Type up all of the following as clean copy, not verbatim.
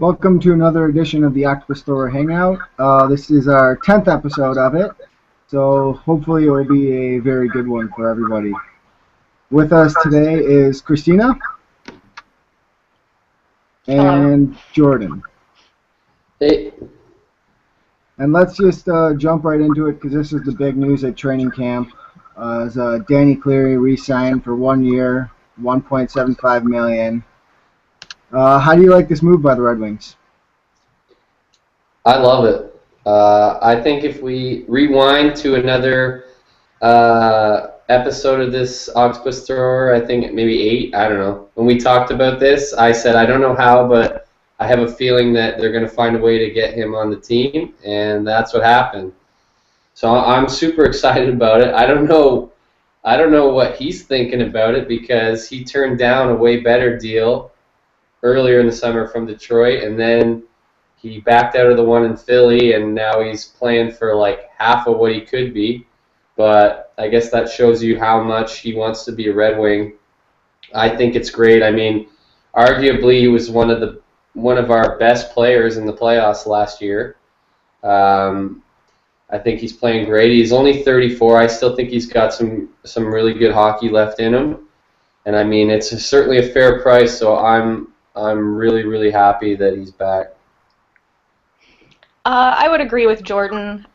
Welcome to another edition of the Octopus Store Hangout. This is our 10th episode of it, so hopefully it will be a very good one for everybody. With us today is Christina and Jordan. Hey. And let's just jump right into it because this is the big news at training camp. As Dan Cleary re-signed for 1 year, $1.75 million. How do you like this move by the Red Wings? I love it. I think if we rewind to another episode of this Octopus Thrower, I think maybe 8, I don't know. When we talked about this, I said I don't know how, but I have a feeling that they're going to find a way to get him on the team, and that's what happened. So I'm super excited about it. I don't know what he's thinking about it because he turned down a way better deal earlier in the summer from Detroit, and then he backed out of the one in Philly, and now he's playing for like half of what he could be. But I guess that shows you how much he wants to be a Red Wing. I think it's great. I mean, arguably he was one of our best players in the playoffs last year. I think he's playing great. He's only 34. I still think he's got some really good hockey left in him. And I mean, it's certainly a fair price, so I'm really, really happy that he's back. I would agree with Jordan.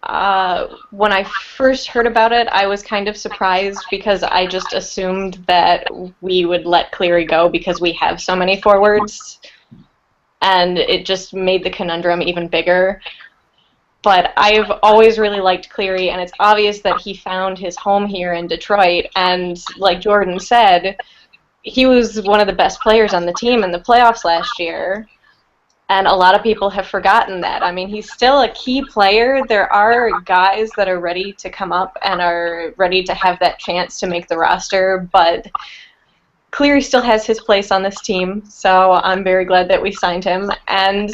When I first heard about it, I was kind of surprised because I just assumed that we would let Cleary go because we have so many forwards, and it just made the conundrum even bigger. But I've always really liked Cleary, and it's obvious that he found his home here in Detroit, and like Jordan said, he was one of the best players on the team in the playoffs last year, and a lot of people have forgotten that. I mean, he's still a key player. There are guys that are ready to come up and are ready to have that chance to make the roster, but Cleary still has his place on this team, so I'm very glad that we signed him, and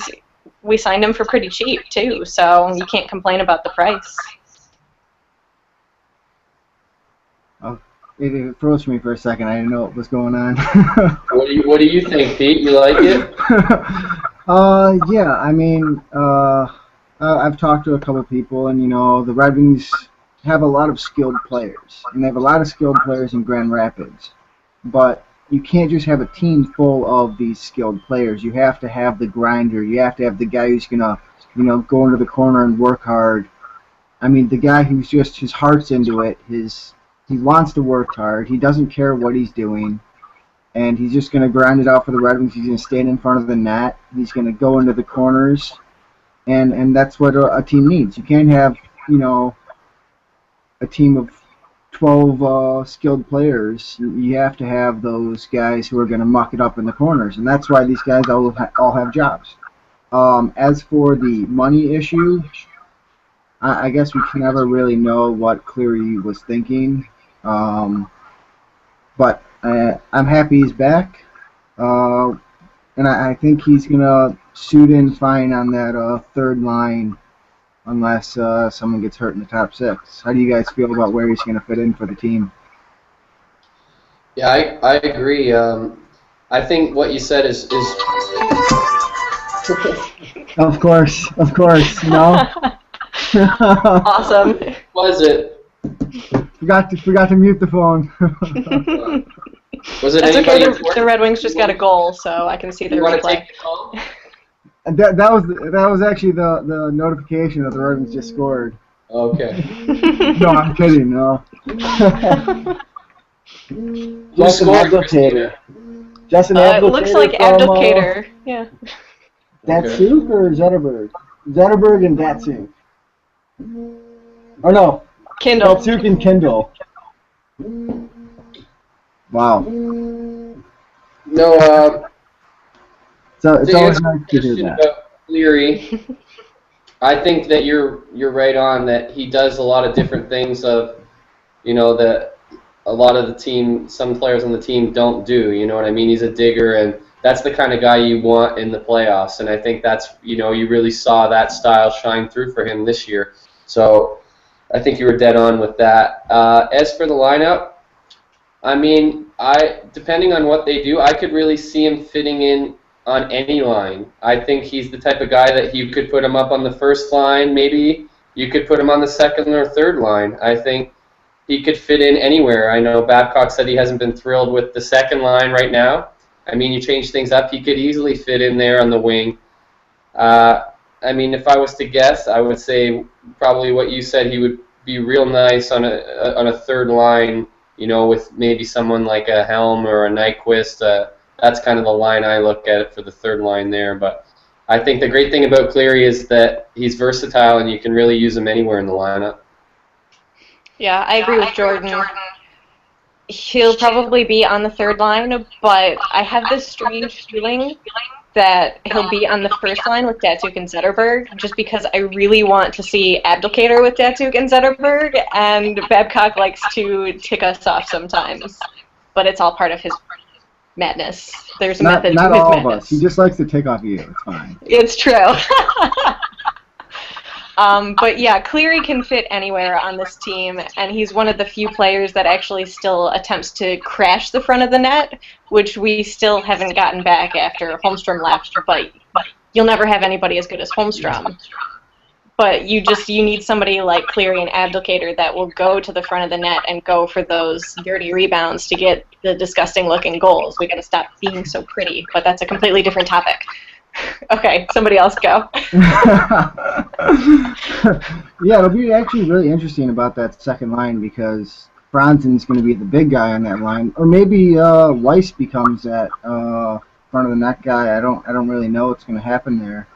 we signed him for pretty cheap, too, so you can't complain about the price. It froze me for a second. I didn't know what was going on. What do you think, Pete? You like it? Yeah, I mean, I've talked to a couple people, and, the Red Wings have a lot of skilled players, and they have a lot of skilled players in Grand Rapids, but you can't just have a team full of these skilled players. You have to have the grinder. You have to have the guy who's going to, go into the corner and work hard. I mean, the guy who's just, his heart's into it, he wants to work hard. He doesn't care what he's doing. And he's just going to grind it out for the Red Wings. He's going to stand in front of the net. He's going to go into the corners. And that's what a team needs. You can't have, a team of 12 skilled players. You have to have those guys who are going to muck it up in the corners. And that's why these guys all have jobs. As for the money issue, I guess we can never really know what Cleary was thinking. But I'm happy he's back, and I think he's going to suit in fine on that third line unless someone gets hurt in the top 6. How do you guys feel about where he's going to fit in for the team? Yeah, I agree. I think what you said is Of course, Awesome. Was it? Forgot to mute the phone. Was it That's anybody okay. The Red Wings just got a goal, so I can see the You want to replay. take the call? That was actually the notification that the Red Wings just scored. Okay. No, I'm kidding. No. Who scored, Christina? Justin It looks like Abdelkader. Yeah. Datsuk or Zetterberg? Zetterberg and Datsuk. Or no. Kindle. Datsuk and Kindle. Wow. No, So it's to always answer nice the to hear question that. about Cleary, I think that you're right on that he does a lot of different things of, that a lot of the team, some players on the team don't do, you know what I mean? He's a digger, and that's the kind of guy you want in the playoffs, and I think that's, you really saw that style shine through for him this year. So I think you were dead on with that. As for the lineup, I mean, depending on what they do, I could really see him fitting in on any line. I think he's the type of guy that you could put him up on the first line. Maybe you could put him on the second or third line. I think he could fit in anywhere. I know Babcock said he hasn't been thrilled with the second line right now. I mean, you change things up, he could easily fit in there on the wing. I mean, if I was to guess, I would say probably what you said. He would be real nice on a third line, you know, with maybe someone like a Helm or a Nyquist. That's kind of the line I look at it for the third line there. But I think the great thing about Cleary is that he's versatile and you can really use him anywhere in the lineup. Yeah, I agree with Jordan. He'll probably be on the third line, but I have this strange feeling that he'll be on the first line with Datsuk and Zetterberg, just because I really want to see Abdulkader with Datsuk and Zetterberg, and Babcock likes to tick us off sometimes, but it's all part of his madness. There's a method to his madness. Not all of us. He just likes to tick off you. It's fine. It's true. But yeah, Cleary can fit anywhere on this team, and he's one of the few players that actually still attempts to crash the front of the net, which we still haven't gotten back after Holmstrom left, but you'll never have anybody as good as Holmstrom. But you need somebody like Cleary and Abdulkader that will go to the front of the net and go for those dirty rebounds to get the disgusting-looking goals. We got to stop being so pretty, but that's a completely different topic. Okay, somebody else go. Yeah, it'll be actually really interesting about that second line because Franzen's going to be the big guy on that line, or maybe Weiss becomes that front of the net guy. I don't really know what's going to happen there.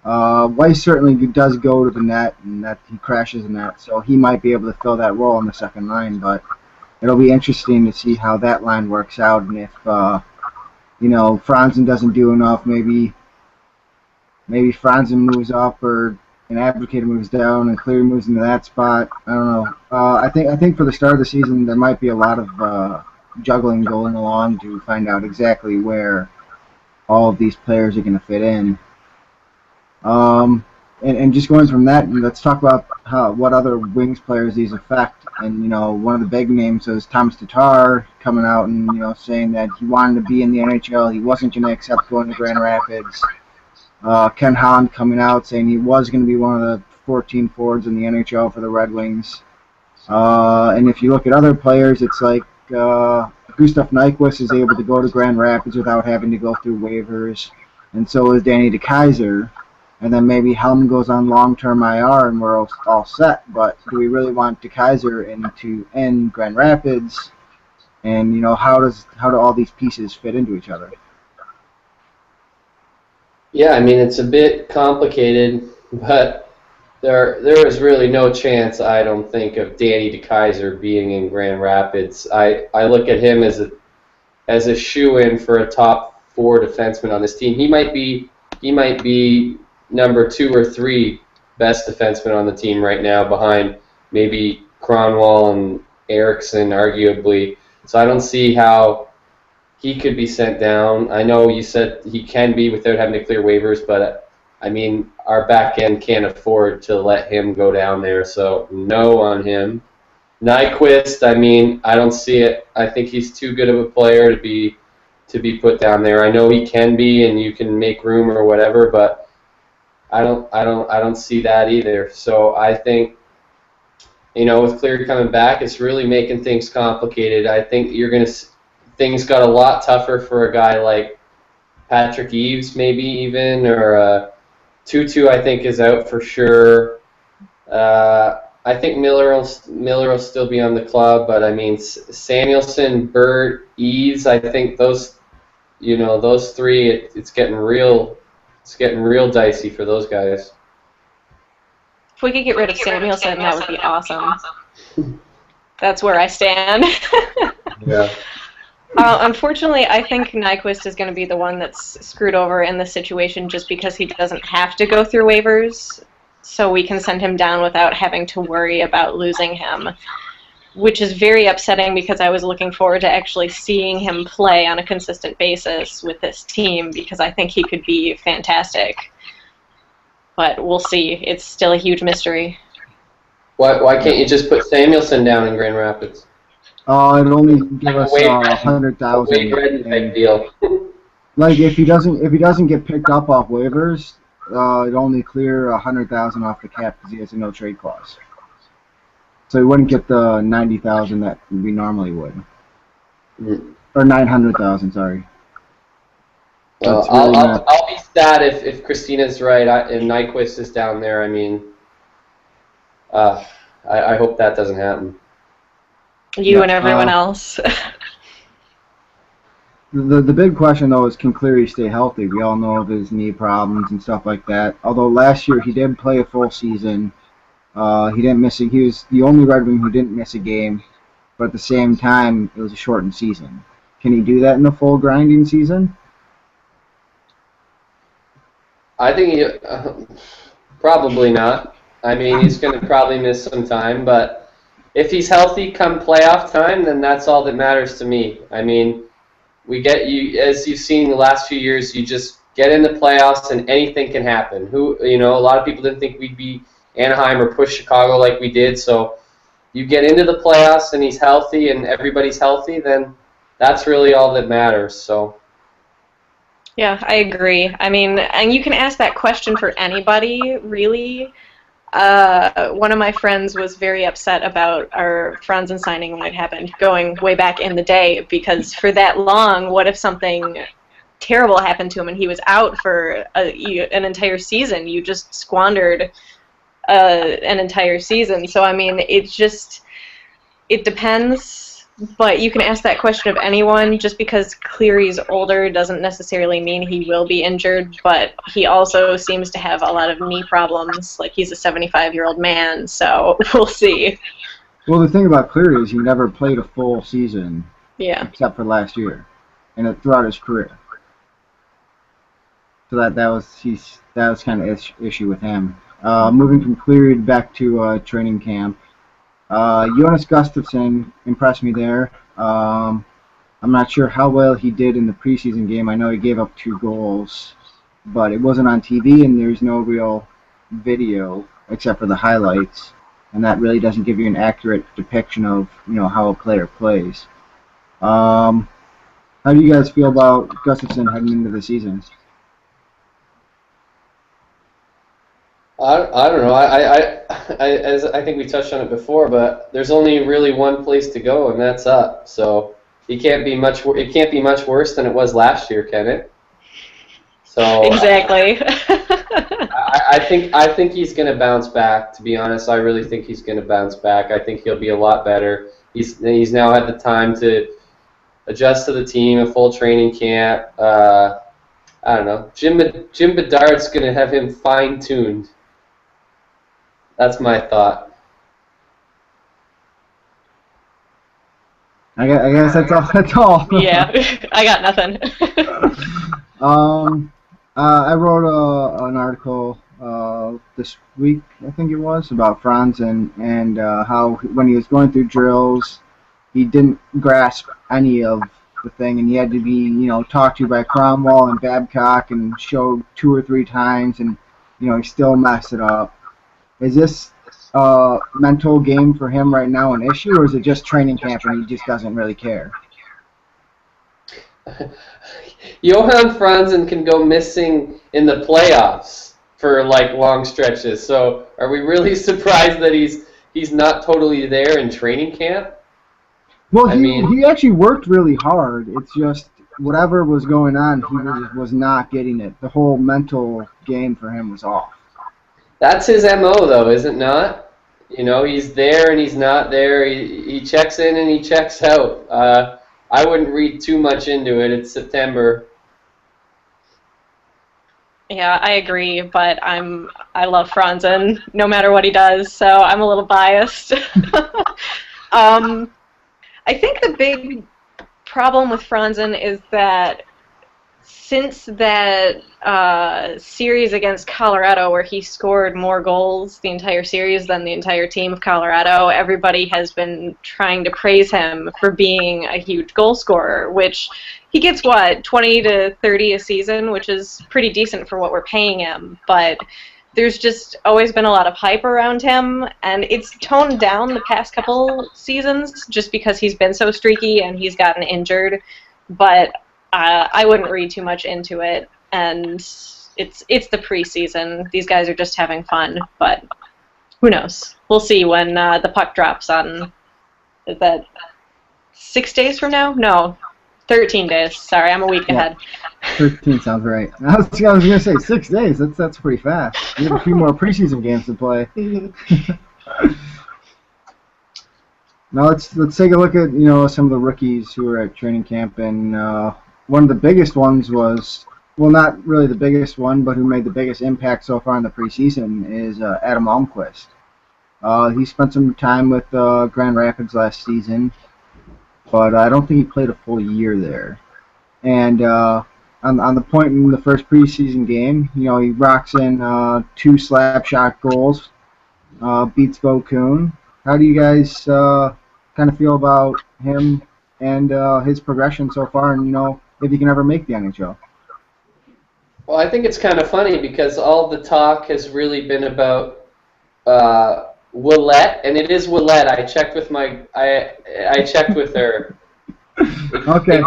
Weiss certainly does go to the net, and that he crashes in that, so he might be able to fill that role on the second line. But it'll be interesting to see how that line works out, and if Franzen doesn't do enough, maybe Franzen moves up, or an Abdulkader moves down, and Cleary moves into that spot. I don't know. I think for the start of the season, there might be a lot of juggling going along to find out exactly where all of these players are going to fit in. And just going from that, let's talk about what other wings players these affect. And one of the big names is Thomas Tatar coming out and saying that he wanted to be in the NHL. He wasn't going to accept going to Grand Rapids. Ken Hahn coming out saying he was going to be one of the 14 forwards in the NHL for the Red Wings. And if you look at other players, it's like Gustav Nyquist is able to go to Grand Rapids without having to go through waivers, and so is Danny DeKeyser. And then maybe Helm goes on long-term IR and we're all set. But do we really want DeKeyser in Grand Rapids? And how do all these pieces fit into each other? Yeah, I mean, it's a bit complicated, but there is really no chance, I don't think, of Danny DeKeyser being in Grand Rapids. I look at him as a shoo-in for a top 4 defenseman on this team. He might be number 2 or 3 best defenseman on the team right now, behind maybe Cronwall and Eriksson, arguably. So I don't see how he could be sent down. I know you said he can be without having to clear waivers, but I mean, our back end can't afford to let him go down there, so no on him. Nyquist, I mean, I don't see it. I think he's too good of a player to be put down there. I know he can be, and you can make room or whatever, but I don't see that either. So I think, with Cleary coming back, it's really making things complicated. I think things got a lot tougher for a guy like Patrick Eaves, maybe even, or Tutu. I think is out for sure. I think Miller will still be on the club, but I mean Samuelson, Burt, Eaves. I think those 3. It's getting real. It's getting real dicey for those guys. If we could get rid of Samuelson, that would be awesome. That's where I stand. Yeah. Unfortunately, I think Nyquist is going to be the one that's screwed over in this situation just because he doesn't have to go through waivers, so we can send him down without having to worry about losing him, which is very upsetting because I was looking forward to actually seeing him play on a consistent basis with this team because I think he could be fantastic. But we'll see. It's still a huge mystery. Why can't you just put Samuelson down in Grand Rapids? It'd only give us 100,000. Wade Redden type deal. Like if he doesn't get picked up off waivers, it'd only clear 100,000 off the cap because he has a no trade clause. So he wouldn't get the 90,000 that we normally would, or 900,000. Sorry. So Well, it's really not. I'll be sad if Christina's right and Nyquist is down there. I mean, I hope that doesn't happen. You and everyone else. The big question though is, can Cleary stay healthy? We all know of his knee problems and stuff like that. Although last year he did play a full season. He didn't miss it. He was the only Red Wing who didn't miss a game, but at the same time it was a shortened season. Can he do that in a full grinding season? I think probably not. I mean, he's going to probably miss some time, but if he's healthy come playoff time, then that's all that matters to me. I mean, we get you, as you've seen the last few years, you just get in the playoffs and anything can happen. A lot of people didn't think we'd be Anaheim or push Chicago like we did, so you get into the playoffs and he's healthy and everybody's healthy, then that's really all that matters. So. Yeah, I agree. I mean, and you can ask that question for anybody, really. One of my friends was very upset about our Franzen signing when it happened, going way back in the day, because for that long, what if something terrible happened to him and he was out for an entire season? You just squandered an entire season. So, I mean, it depends. But you can ask that question of anyone. Just because Cleary's older doesn't necessarily mean he will be injured, but he also seems to have a lot of knee problems. Like, he's a 75-year-old man, so we'll see. Well, the thing about Cleary is he never played a full season, except for last year, and throughout his career. So that was kind of issue with him. Moving from Cleary back to training camp. Jonas Gustafsson impressed me there. I'm not sure how well he did in the preseason game. I know he gave up 2 goals, but it wasn't on TV, and there's no real video except for the highlights, and that really doesn't give you an accurate depiction of how a player plays. How do you guys feel about Gustafsson heading into the season? I don't know. I think we touched on it before, but there's only really one place to go, and that's up. So it can't be much worse than it was last year, can it? So exactly. I think he's going to bounce back. To be honest, I really think he's going to bounce back. I think he'll be a lot better. He's now had the time to adjust to the team, a full training camp. I don't know. Jim Bedard's going to have him fine-tuned. That's my thought. I guess that's all. Yeah, I got nothing. I wrote an article this week, I think it was, about Franzen and how when he was going through drills, he didn't grasp any of the thing, and he had to be, talked to by Cromwell and Babcock and showed 2 or 3 times, and he still messed it up. Is this mental game for him right now an issue, or is it just training camp and he just doesn't really care? Johan Franzen can go missing in the playoffs for long stretches. So are we really surprised that he's not totally there in training camp? Well, he actually worked really hard. It's just whatever was going on, he was not getting it. The whole mental game for him was off. That's his MO, though, is it not? He's there and he's not there. He checks in and he checks out. I wouldn't read too much into it. It's September. Yeah, I agree, but I love Franzen no matter what he does, so I'm a little biased. I think the big problem with Franzen is that since that series against Colorado where he scored more goals the entire series than the entire team of Colorado, everybody has been trying to praise him for being a huge goal scorer, which he gets, 20 to 30 a season, which is pretty decent for what we're paying him, but there's just always been a lot of hype around him, and it's toned down the past couple seasons just because he's been so streaky and he's gotten injured, but I wouldn't read too much into it. And it's the preseason. These guys are just having fun, but who knows? We'll see when the puck drops on, is that 6 days from now? No, 13 days. Sorry, I'm a week ahead. 13 sounds right. I was going to say 6 days. That's pretty fast. You have a few more preseason games to play. Now let's take a look at some of the rookies who are at training camp, and one of the biggest ones was, well, not really the biggest one, but who made the biggest impact so far in the preseason is Adam Almquist. He spent some time with Grand Rapids last season, but I don't think he played a full year there. And on the point in the first preseason game, he rocks in 2 slap shot goals, beats Bo Kuhn. How do you guys kind of feel about him and his progression so far, and if he can ever make the NHL? Well, I think it's kind of funny because all the talk has really been about Willette, and it is Willette. I checked with I checked with her. Okay.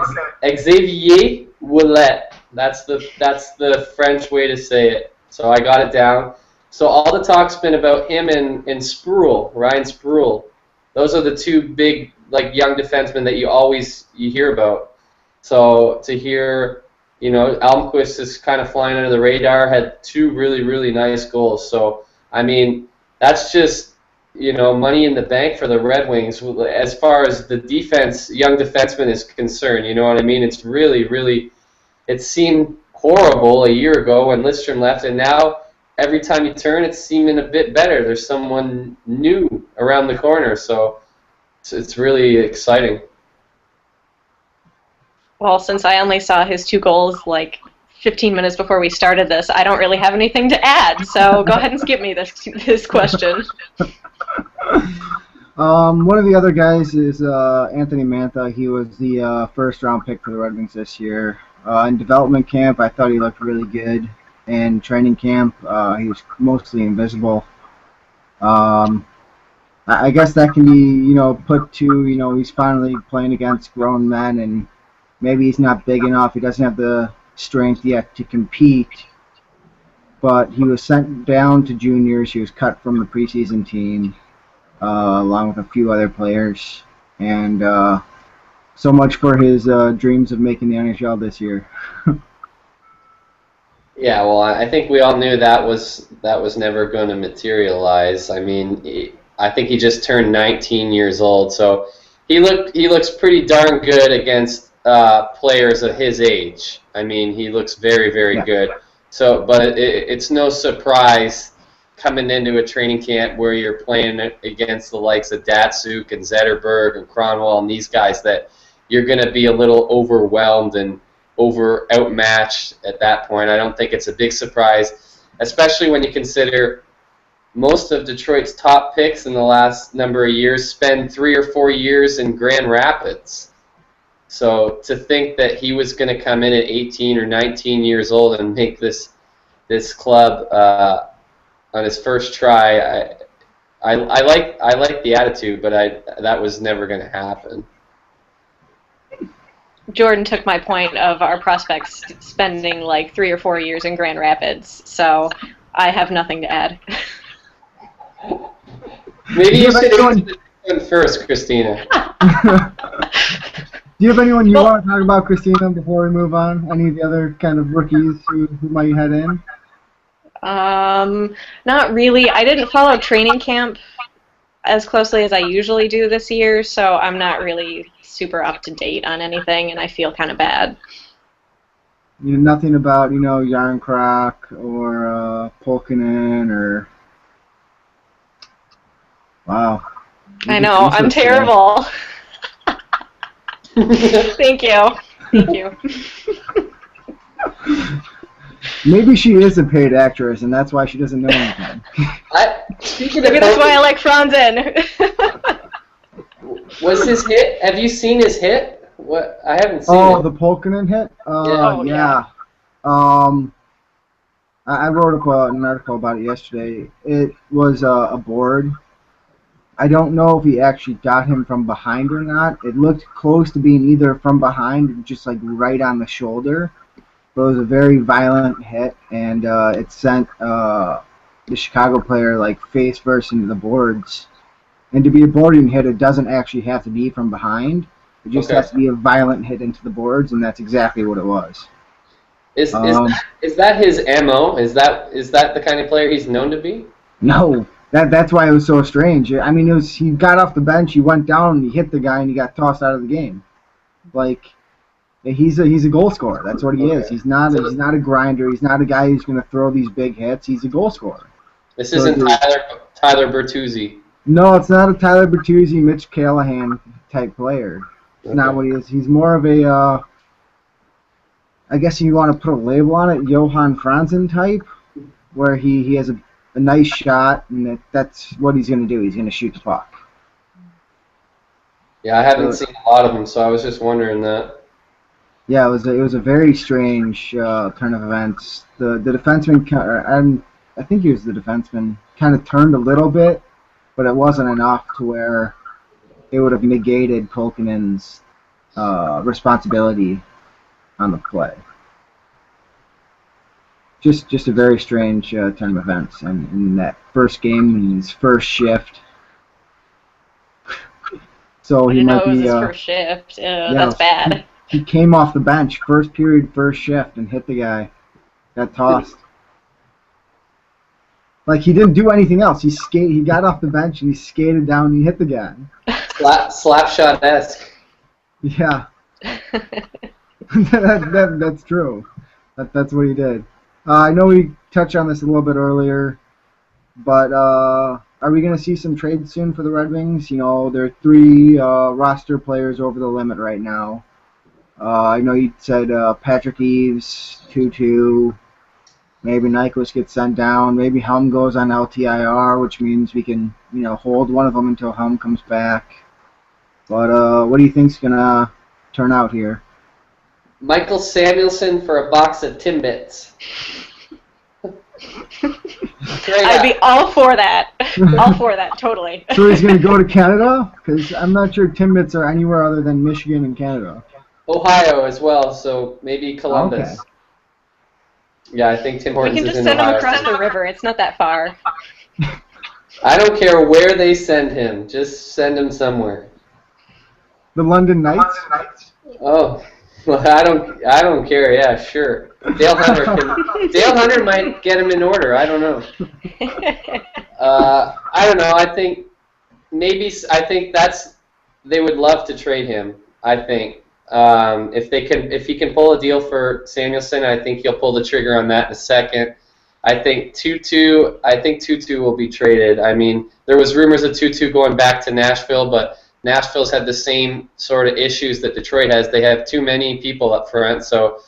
Xavier Willette. That's the French way to say it. So I got it down. So all the talk's been about him and Spruill, Ryan Spruill. Those are the 2 big young defensemen that you hear about. So to hear, Almquist is kind of flying under the radar, had 2 really, really nice goals. So I mean, that's just money in the bank for the Red Wings as far as the defense, young defenseman is concerned. You know what I mean? It's really, really. It seemed horrible a year ago when Lidstrom left, and now every time you turn, it's seeming a bit better. There's someone new around the corner, so it's really exciting. Well, since I only saw his 2 goals 15 minutes before we started this, I don't really have anything to add. So go ahead and skip me this question. One of the other guys is Anthony Mantha. He was the first-round pick for the Red Wings this year. In development camp, I thought he looked really good. In training camp, he was mostly invisible. I guess that can be, put to, he's finally playing against grown men, and maybe he's not big enough. He doesn't have the strength yet to compete. But he was sent down to juniors. He was cut from the preseason team, along with a few other players. And so much for his dreams of making the NHL this year. Yeah, well, I think we all knew that was never going to materialize. I mean, I think he just turned 19 years old, so he looks pretty darn good against players of his age. I mean, he looks very, very good. So, but it's no surprise coming into a training camp where you're playing against the likes of Datsuk and Zetterberg and Cronwall and these guys that you're going to be a little overwhelmed and outmatched at that point. I don't think it's a big surprise, especially when you consider most of Detroit's top picks in the last number of years spend 3 or 4 years in Grand Rapids. So to think that he was going to come in at 18 or 19 years old and make this club on his first try, I like the attitude, but that was never going to happen. Jordan took my point of our prospects spending 3 or 4 years in Grand Rapids, so I have nothing to add. Maybe you should answer this one first, Christina. Do you have anyone you want to talk about, Christina, before we move on? Any of the other kind of rookies who might head in? Not really. I didn't follow training camp as closely as I usually do this year, so I'm not really super up to date on anything, and I feel kind of bad. Nothing about, Yarncroc or Polkinen or... Wow. I know, I'm terrible. Thank you. Thank you. Maybe she is a paid actress, and that's why she doesn't know anything. Maybe that's why I like Franzen. Was his hit? Have you seen his hit? What? I haven't seen it. Oh, the Polkinen hit? Yeah. I wrote up an article about it yesterday. It was a board. I don't know if he actually got him from behind or not. It looked close to being either from behind or just like right on the shoulder. But it was a very violent hit, and it sent the Chicago player like face first into the boards. And to be a boarding hit, it doesn't actually have to be from behind. It just Okay. has to be a violent hit into the boards, and that's exactly what it was. Is Um, is that his MO? Is that the kind of player he's known to be? no, that's why it was so strange. I mean, he got off the bench, he went down, he hit the guy, and he got tossed out of the game. Like he's a goal scorer. That's what he is. Okay. He's not a grinder. He's not a guy who's going to throw these big hits. He's a goal scorer. This So isn't Tyler Bertuzzi. no, it's not a Tyler Bertuzzi, Mitch Callahan type player. It's not what he is. He's more of a, I guess you want to put a label on it, Johan Franzen type, where he has a nice shot, and that's what he's going to do. He's going to shoot the puck. Yeah, I haven't seen a lot of them, so I was just wondering that. Yeah, it was a very strange turn of events. The defenseman, I think he was the defenseman, kind of turned a little bit, but it wasn't enough to where it would have negated Kolkinen's responsibility on the play. Just a very strange turn of events, and in that first game, in his first shift. So I he didn't know might it was be. his first shift. Yeah, That's bad. He came off the bench, first period, first shift, and hit the guy. Got tossed. Like he didn't do anything else. He got off the bench and he skated down and he hit the guy. Slap shot-esque. Yeah, that's true. That's what he did. I know we touched on this a little bit earlier, but are we going to see some trades soon for the Red Wings? You know, there are 3 roster players over the limit right now. I know you said Patrick Eaves, 2-2. Maybe Nyquist gets sent down. Maybe Helm goes on LTIR, which means we can, hold one of them until Helm comes back. But what do you think's gonna turn out here? Michael Samuelson for a box of Timbits. I'd be all for that. All for that, totally. So he's gonna go to Canada? Because I'm not sure Timbits are anywhere other than Michigan and Canada. Ohio as well, so maybe Columbus. Okay. Yeah, I think Tim We Hortons can is just in send him Ohio. across the river. It's not that far. I don't care where they send him. Just send him somewhere. The London Knights? Oh, well, I don't care. Yeah, sure. Dale Hunter might get him in order. I don't know. I don't know. I think they would love to trade him. I think if he can pull a deal for Samuelson, I think he'll pull the trigger on that in a second. I think 2-2 will be traded. I mean, there was rumors of 2-2 going back to Nashville, but Nashville's had the same sort of issues that Detroit has. They have too many people up front, so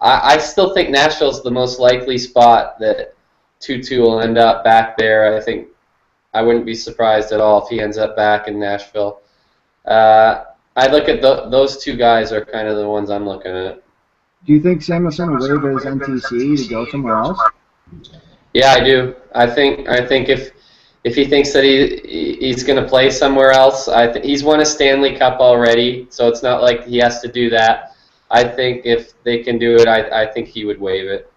I still think Nashville's the most likely spot that 2-2 will end up back there. I think I wouldn't be surprised at all if he ends up back in Nashville. I look at those 2 guys are kind of the ones I'm looking at. Do you think Samuelson will waive his NTC to go somewhere else? Yeah, I do. I think if he thinks that he's going to play somewhere else, he's won a Stanley Cup already, so it's not like he has to do that. I think if they can do it, I think he would waive it.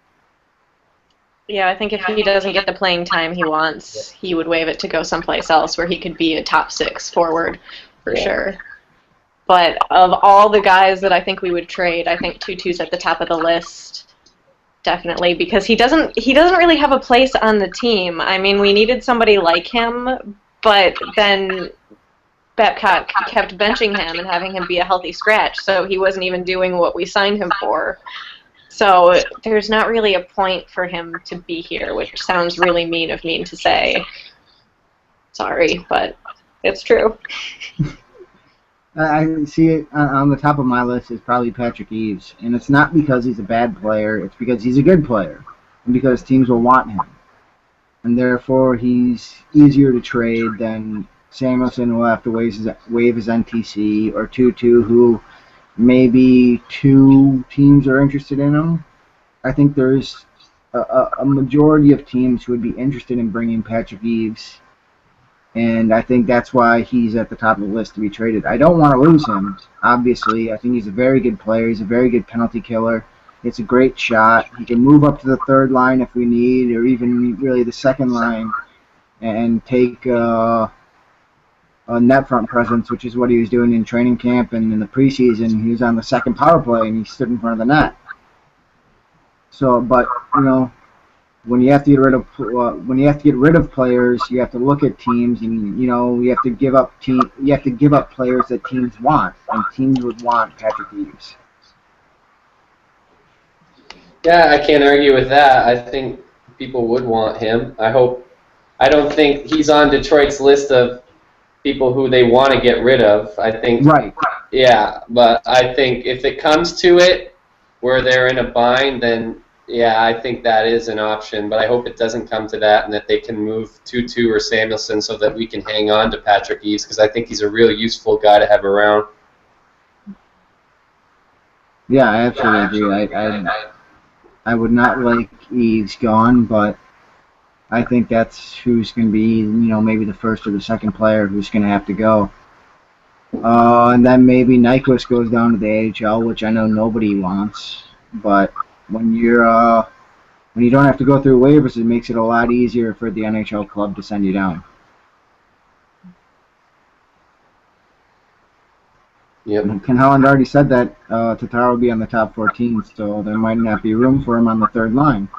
Yeah, I think if he doesn't get the playing time he wants, he would waive it to go someplace else where he could be a top 6 forward for sure. But of all the guys that I think we would trade, I think 2-2's at the top of the list, definitely, because he doesn't really have a place on the team. I mean, we needed somebody like him, but then Babcock kept benching him and having him be a healthy scratch, so he wasn't even doing what we signed him for. So there's not really a point for him to be here, which sounds really mean of me to say. Sorry, but it's true. I see it on the top of my list is probably Patrick Eaves, and it's not because he's a bad player, it's because he's a good player, and because teams will want him. And therefore, he's easier to trade than Samuelson, who will have to waive his NTC, or 2-2, who maybe 2 teams are interested in him. I think there's a majority of teams who would be interested in bringing Patrick Eaves And I think that's why he's at the top of the list to be traded. I don't want to lose him, obviously. I think he's a very good player. He's a very good penalty killer. It's a great shot. He can move up to the third line if we need, or even really the second line, and take a net front presence, which is what he was doing in training camp and in the preseason. He was on the second power play, and he stood in front of the net. So, but, you know, when you have to get rid of players, you have to look at teams, and you know you have to give up players that teams want, and teams would want Patrick Eaves. Yeah, I can't argue with that. I think people would want him. I don't think he's on Detroit's list of people who they want to get rid of. I think. Right. Yeah, but I think if it comes to it, where they're in a bind, then. Yeah, I think that is an option, but I hope it doesn't come to that and that they can move Tutu or Samuelson so that we can hang on to Patrick Eaves, because I think he's a really useful guy to have around. Yeah, I absolutely agree. I would not like Eaves gone, but I think that's who's going to be, you know, maybe the first or the second player who's going to have to go. And then maybe Nyquist goes down to the AHL, which I know nobody wants, but when you don't have to go through waivers, it makes it a lot easier for the NHL club to send you down. Yep. Ken Holland already said that Tatar will be on the top 14, so there might not be room for him on the third line.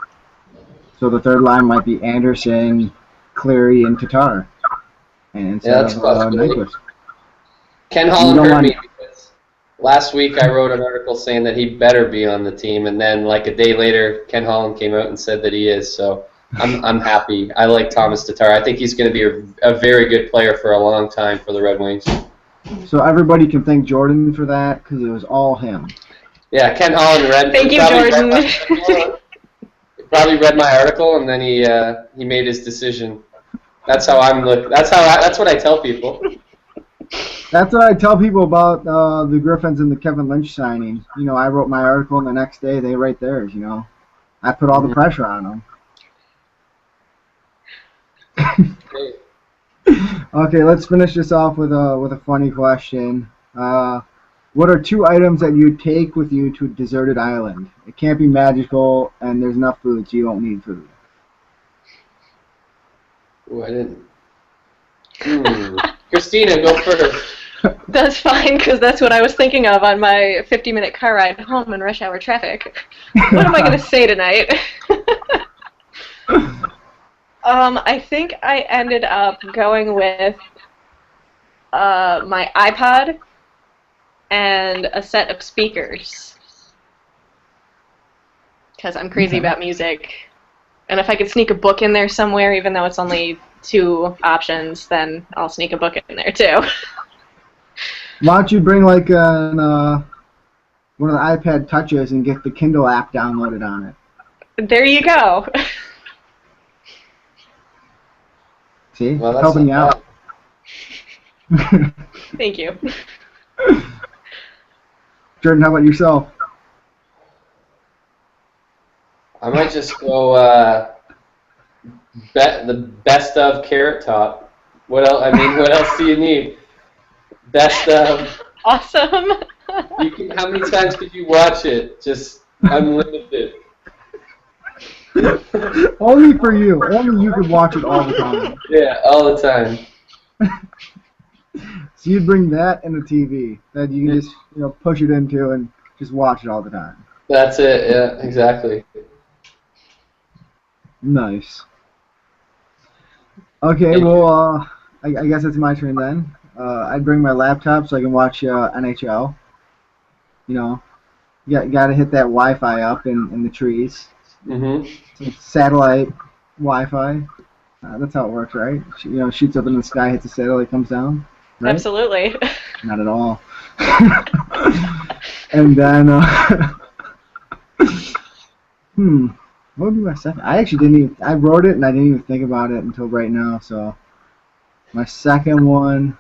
So the third line might be Anderson, Cleary, and Tatar, and instead of Nyquist. Ken Holland heard me. Last week I wrote an article saying that he better be on the team, and then like a day later, Ken Holland came out and said that he is. So I'm happy. I like Thomas Tatar. I think he's going to be a very good player for a long time for the Red Wings. So everybody can thank Jordan for that because it was all him. Yeah, Ken Holland read. Thank you, Jordan. Probably read my article and then he made his decision. That's how I'm look. That's what I tell people. That's what I tell people about the Griffins and the Kevin Lynch signing. You know, I wrote my article, and the next day they write theirs. You know, I put all the pressure on them. Okay, let's finish this off with a funny question. What are 2 items that you take with you to a deserted island? It can't be magical, and there's enough food, so you don't need food. Oh, I didn't. Christina, go first. That's fine, because that's what I was thinking of on my 50-minute car ride home in rush hour traffic. What am I going to say tonight? I think I ended up going with my iPod and a set of speakers, because I'm crazy about music. And if I could sneak a book in there somewhere, even though it's only 2 options, then I'll sneak a book in there too. Why don't you bring like one of the iPad touches and get the Kindle app downloaded on it? There you go. See, well, helping you out. Thank you. Jordan, how about yourself? I might just go the best of Carrot Top. What else? I mean, what else do you need? Best of. Awesome. How many times could you watch it? Just unlimited. Only for you. Only you could watch it all the time. Yeah, all the time. So you'd bring that and a TV that you can just push it into and just watch it all the time. That's it. Yeah, exactly. Nice. Okay, well, I guess it's my turn then. I'd bring my laptop so I can watch NHL. You know, got to hit that Wi-Fi up in the trees. Mm-hmm. Satellite Wi-Fi. That's how it works, right? Shoots up in the sky, hits the satellite, comes down. Right? Absolutely. Not at all. And then, what would be my second? I actually didn't even. I wrote it and I didn't even think about it until right now. So, my second one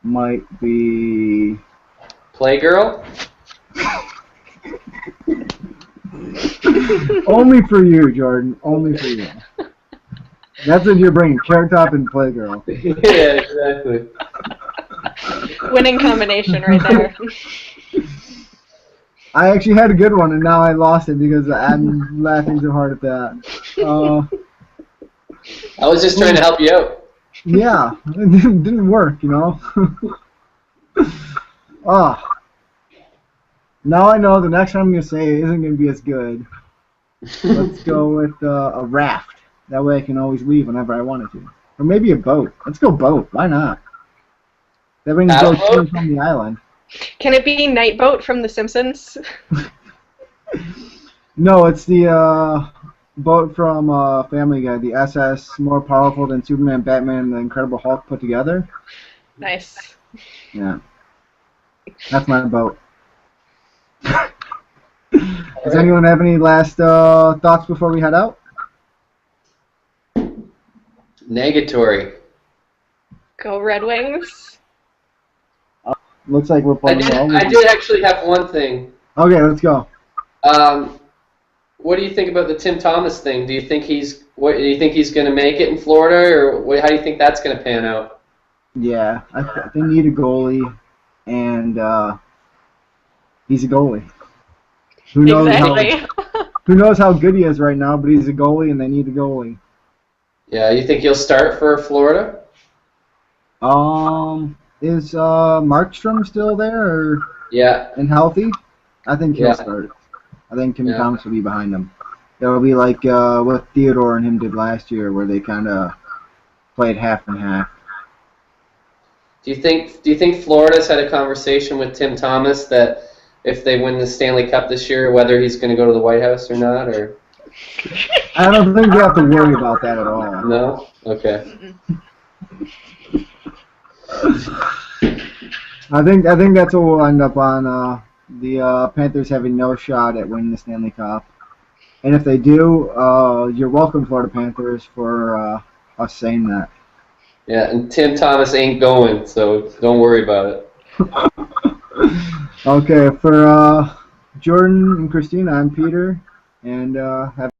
might be Playgirl. Only for you, Jordan. Only for you. That's what you're bringing, Carrot Top and Playgirl. Yeah, exactly. Winning combination right there. I actually had a good one, and now I lost it because I'm laughing so hard at that. I was just trying to help you out. Yeah, it didn't work, you know. Now I know the next one I'm going to say isn't going to be as good. Let's go with a raft. That way I can always leave whenever I wanted to. Or maybe a boat. Let's go boat. Why not? That way we can go to and from the island. Can it be Night Boat from The Simpsons? No, it's the boat from Family Guy, the SS, more powerful than Superman, Batman, and the Incredible Hulk put together. Nice. Yeah. That's my boat. Does anyone have any last thoughts before we head out? Negatory. Go Red Wings. Looks like we're playing well. I did actually have one thing. Okay, let's go. What do you think about the Tim Thomas thing? Do you think he's going to make it in Florida, or how do you think that's going to pan out? Yeah, they need a goalie, and he's a goalie. Who knows how good he is right now? But he's a goalie, and they need a goalie. Yeah, you think he'll start for Florida? Is Markstrom still there, or and healthy? I think he'll start. I think Tim Thomas will be behind him. It'll be like what Theodore and him did last year, where they kind of played half and half. Do you think Florida's had a conversation with Tim Thomas that if they win the Stanley Cup this year, whether he's going to go to the White House or not, or? I don't think they have to worry about that at all. No? Okay. I think that's what we'll end up on. The Panthers having no shot at winning the Stanley Cup. And if they do, you're welcome, Florida Panthers, for us saying that. Yeah, and Tim Thomas ain't going, so don't worry about it. Okay, for Jordan and Christina, I'm Peter, and have